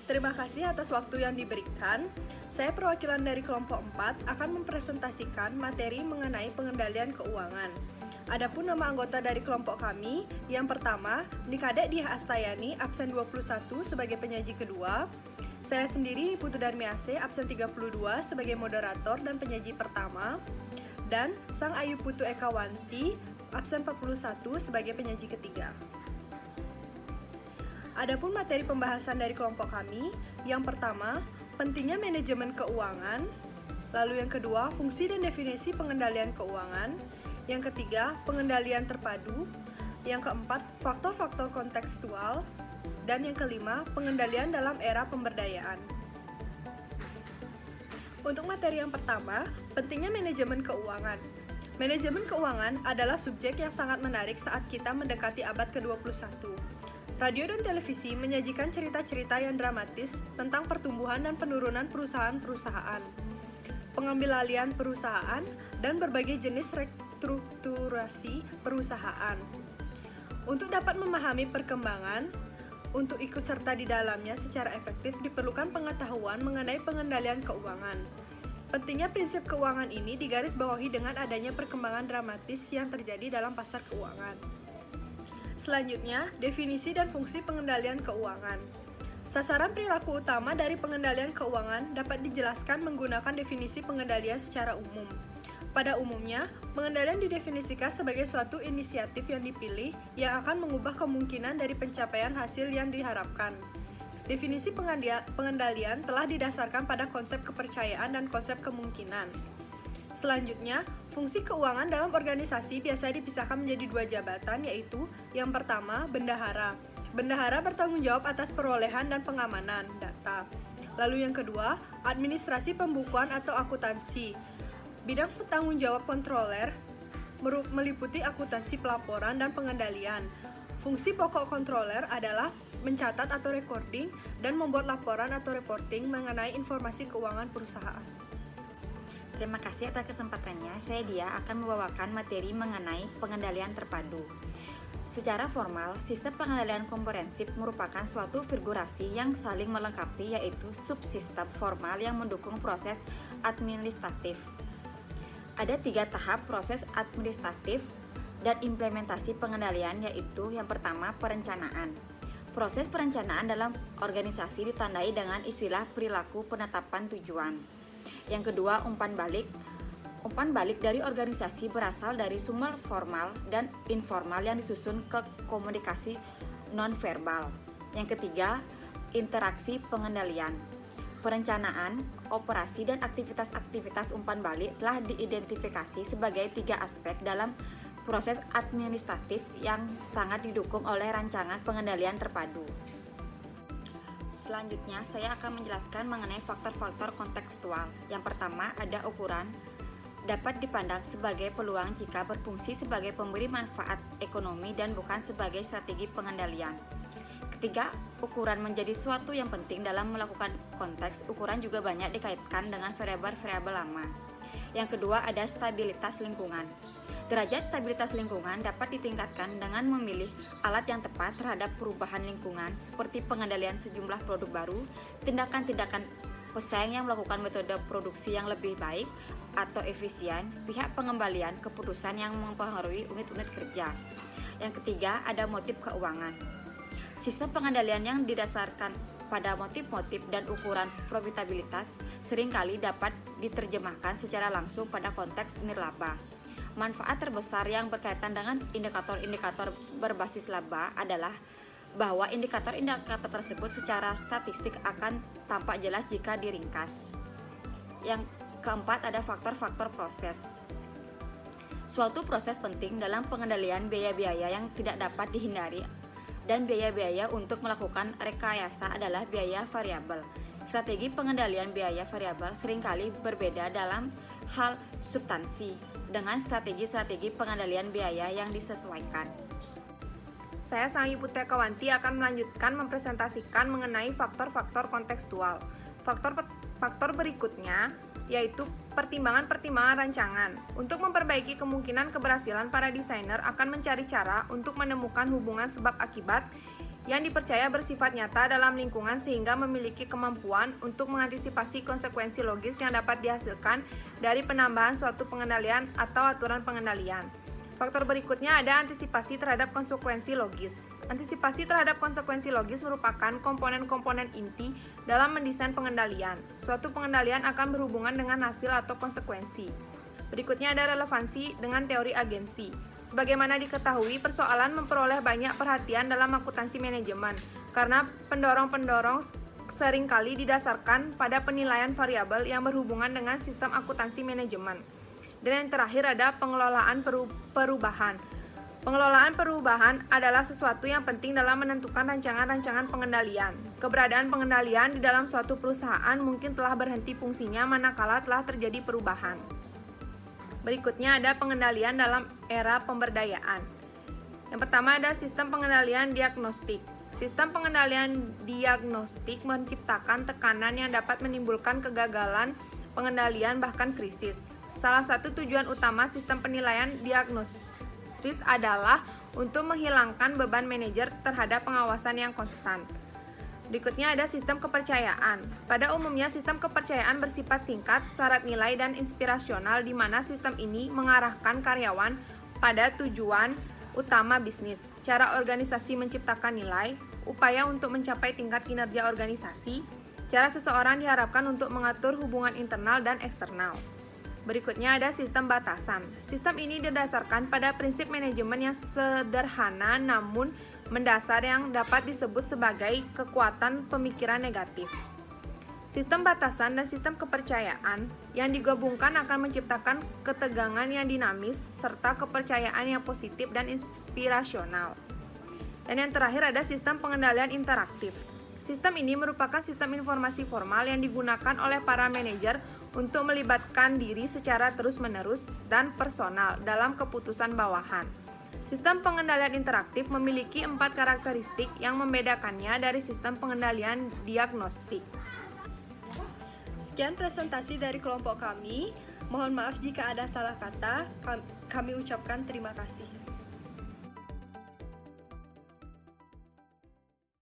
Terima kasih atas waktu yang diberikan. Saya perwakilan dari kelompok 4 akan mempresentasikan materi mengenai pengendalian keuangan. Adapun nama anggota dari kelompok kami, yang pertama, Nikadek Diah Astayani, absen 21 sebagai penyaji kedua. Saya sendiri, Putu Darmiase, absen 32 sebagai moderator dan penyaji pertama. Dan Sang Ayu Putu Ekawanti, absen 41 sebagai penyaji ketiga. Adapun materi pembahasan dari kelompok kami, yang pertama, pentingnya manajemen keuangan, lalu yang kedua, fungsi dan definisi pengendalian keuangan, yang ketiga, pengendalian terpadu, yang keempat, faktor-faktor kontekstual, dan yang kelima, pengendalian dalam era pemberdayaan. Untuk materi yang pertama, pentingnya manajemen keuangan. Manajemen keuangan adalah subjek yang sangat menarik saat kita mendekati abad ke-21. Radio dan televisi menyajikan cerita-cerita yang dramatis tentang pertumbuhan dan penurunan perusahaan-perusahaan, pengambil alihan perusahaan, dan berbagai jenis restrukturasi perusahaan. Untuk dapat memahami perkembangan, untuk ikut serta di dalamnya secara efektif diperlukan pengetahuan mengenai pengendalian keuangan. Pentingnya prinsip keuangan ini digarisbawahi dengan adanya perkembangan dramatis yang terjadi dalam pasar keuangan. Selanjutnya, definisi dan fungsi pengendalian keuangan. Sasaran perilaku utama dari pengendalian keuangan dapat dijelaskan menggunakan definisi pengendalian secara umum. Pada umumnya, pengendalian didefinisikan sebagai suatu inisiatif yang dipilih yang akan mengubah kemungkinan dari pencapaian hasil yang diharapkan. Definisi pengendalian telah didasarkan pada konsep kepercayaan dan konsep kemungkinan. Selanjutnya, fungsi keuangan dalam organisasi biasa dipisahkan menjadi dua jabatan, yaitu yang pertama, bendahara. Bendahara bertanggung jawab atas perolehan dan pengamanan data. Lalu yang kedua, administrasi pembukuan atau akuntansi. Bidang tanggung jawab kontroler meliputi akuntansi pelaporan dan pengendalian. Fungsi pokok kontroler adalah mencatat atau recording dan membuat laporan atau reporting mengenai informasi keuangan perusahaan. Terima kasih atas kesempatannya. Saya Dia akan membawakan materi mengenai pengendalian terpadu. Secara formal, sistem pengendalian komprehensif merupakan suatu figurasi yang saling melengkapi, yaitu subsistem formal yang mendukung proses administratif. Ada 3 tahap proses administratif dan implementasi pengendalian, yaitu yang pertama, perencanaan. Proses perencanaan dalam organisasi ditandai dengan istilah perilaku penetapan tujuan. Yang kedua, umpan balik. Umpan balik dari organisasi berasal dari sumber formal dan informal yang disusun ke komunikasi nonverbal. Yang ketiga, interaksi pengendalian. Perencanaan, operasi, dan aktivitas-aktivitas umpan balik telah diidentifikasi sebagai 3 aspek dalam proses administratif yang sangat didukung oleh rancangan pengendalian terpadu. Selanjutnya, saya akan menjelaskan mengenai faktor-faktor kontekstual. Yang pertama, ada ukuran. Dapat dipandang sebagai peluang jika berfungsi sebagai pemberi manfaat ekonomi dan bukan sebagai strategi pengendalian. Ketiga, ukuran menjadi suatu yang penting dalam melakukan konteks. Ukuran juga banyak dikaitkan dengan variabel-variabel lama. Yang kedua, ada stabilitas lingkungan. Derajat stabilitas lingkungan dapat ditingkatkan dengan memilih alat yang tepat terhadap perubahan lingkungan seperti pengendalian sejumlah produk baru, tindakan-tindakan pesaing yang melakukan metode produksi yang lebih baik atau efisien, pihak pengembalian keputusan yang mempengaruhi unit-unit kerja. Yang ketiga, ada motif keuangan. Sistem pengendalian yang didasarkan pada motif-motif dan ukuran profitabilitas seringkali dapat diterjemahkan secara langsung pada konteks nirlaba. Manfaat terbesar yang berkaitan dengan indikator-indikator berbasis laba adalah bahwa indikator-indikator tersebut secara statistik akan tampak jelas jika diringkas. Yang keempat, ada faktor-faktor proses. Suatu proses penting dalam pengendalian biaya-biaya yang tidak dapat dihindari dan biaya-biaya untuk melakukan rekayasa adalah biaya variabel. Strategi pengendalian biaya variabel seringkali berbeda dalam hal substansi dengan strategi-strategi pengendalian biaya yang disesuaikan. Saya Sang Ayu Putu Ekawanti akan melanjutkan mempresentasikan mengenai faktor-faktor kontekstual. Faktor berikutnya yaitu pertimbangan-pertimbangan rancangan. Untuk memperbaiki kemungkinan keberhasilan para desainer akan mencari cara untuk menemukan hubungan sebab akibat yang dipercaya bersifat nyata dalam lingkungan sehingga memiliki kemampuan untuk mengantisipasi konsekuensi logis yang dapat dihasilkan dari penambahan suatu pengendalian atau aturan pengendalian. Faktor berikutnya ada antisipasi terhadap konsekuensi logis. Antisipasi terhadap konsekuensi logis merupakan komponen-komponen inti dalam mendesain pengendalian. Suatu pengendalian akan berhubungan dengan hasil atau konsekuensi. Berikutnya ada relevansi dengan teori agensi. Sebagaimana diketahui, persoalan memperoleh banyak perhatian dalam akuntansi manajemen karena pendorong-pendorong seringkali didasarkan pada penilaian variabel yang berhubungan dengan sistem akuntansi manajemen. Dan yang terakhir ada pengelolaan perubahan. Pengelolaan perubahan adalah sesuatu yang penting dalam menentukan rancangan-rancangan pengendalian. Keberadaan pengendalian di dalam suatu perusahaan mungkin telah berhenti fungsinya manakala telah terjadi perubahan. Berikutnya ada pengendalian dalam era pemberdayaan. Yang pertama ada sistem pengendalian diagnostik. Sistem pengendalian diagnostik menciptakan tekanan yang dapat menimbulkan kegagalan pengendalian bahkan krisis. Salah satu tujuan utama sistem penilaian diagnostis adalah untuk menghilangkan beban manajer terhadap pengawasan yang konstan. Berikutnya ada sistem kepercayaan. Pada umumnya sistem kepercayaan bersifat singkat, syarat nilai, dan inspirasional di mana sistem ini mengarahkan karyawan pada tujuan utama bisnis, cara organisasi menciptakan nilai, upaya untuk mencapai tingkat kinerja organisasi, cara seseorang diharapkan untuk mengatur hubungan internal dan eksternal. Berikutnya ada sistem batasan. Sistem ini didasarkan pada prinsip manajemen yang sederhana namun mendasar yang dapat disebut sebagai kekuatan pemikiran negatif. Sistem batasan dan sistem kepercayaan yang digabungkan akan menciptakan ketegangan yang dinamis serta kepercayaan yang positif dan inspirasional. Dan yang terakhir ada sistem pengendalian interaktif. Sistem ini merupakan sistem informasi formal yang digunakan oleh para manajer untuk melibatkan diri secara terus-menerus dan personal dalam keputusan bawahan. Sistem pengendalian interaktif memiliki 4 karakteristik yang membedakannya dari sistem pengendalian diagnostik. Sekian presentasi dari kelompok kami. Mohon maaf jika ada salah kata. Kami ucapkan terima kasih.